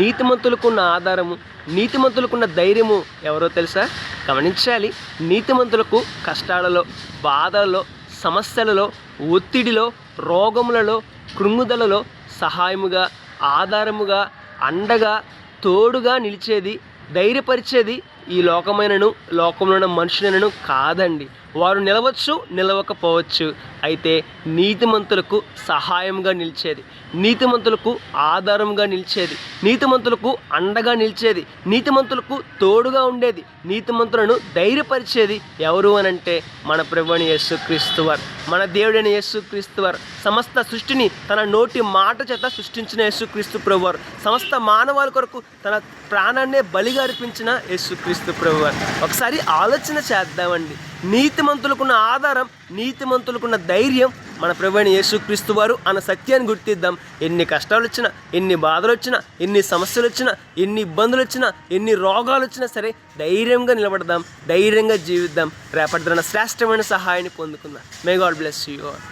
నీతిమంతులకున్న ఆధారము, నీతిమంతులకున్న ధైర్యము ఎవరో తెలుసా? గమనించాలి. నీతిమంతులకు కష్టాలలో, బాధలలో, సమస్యలలో, ఒత్తిడిలో, రోగములలో, కృంగుదలలో సహాయముగా, ఆధారముగా, అండగా, తోడుగా నిలిచేది, ధైర్యపరిచేది ఈ లోకంలో ఉన్న మనుషులైనను కాదండి. వారు నిలవచ్చు, నిలవకపోవచ్చు. అయితే నీతిమంతులకు సహాయంగా నిలిచేది, నీతిమంతులకు ఆధారంగా నిలిచేది, నీతిమంతులకు అండగా నిలిచేది, నీతిమంతులకు తోడుగా ఉండేది, నీతిమంతులను ధైర్యపరిచేది ఎవరు అనంటే మన ప్రభువైన యేసుక్రీస్తు వారు, మన దేవుడైన యేసుక్రీస్తు వారు. సమస్త సృష్టిని తన నోటి మాట చేత సృష్టించిన యేసుక్రీస్తు ప్రభువారు, సమస్త మానవాళి కొరకు తన ప్రాణాన్నే బలిగా అర్పించిన యేసుక్రీస్తు ప్రభువారు. ఒకసారి ఆలోచన చేద్దామండి. నీతిమంతులకున్న ఆధారం, నీతిమంతులకున్న ధైర్యం మన ప్రభువైన యేసుక్రీస్తు వారు అన్న సత్యాన్ని గుర్తిద్దాం. ఎన్ని కష్టాలు వచ్చినా, ఎన్ని బాధలు వచ్చినా, ఎన్ని సమస్యలు వచ్చినా, ఎన్ని ఇబ్బందులు వచ్చినా, ఎన్ని రోగాలు వచ్చినా సరే ధైర్యంగా నిలబడదాం, ధైర్యంగా జీవిద్దాం. రేపటి దిన శ్రేష్టమైన సహాయాన్ని పొందుకుందాం. May god bless you all.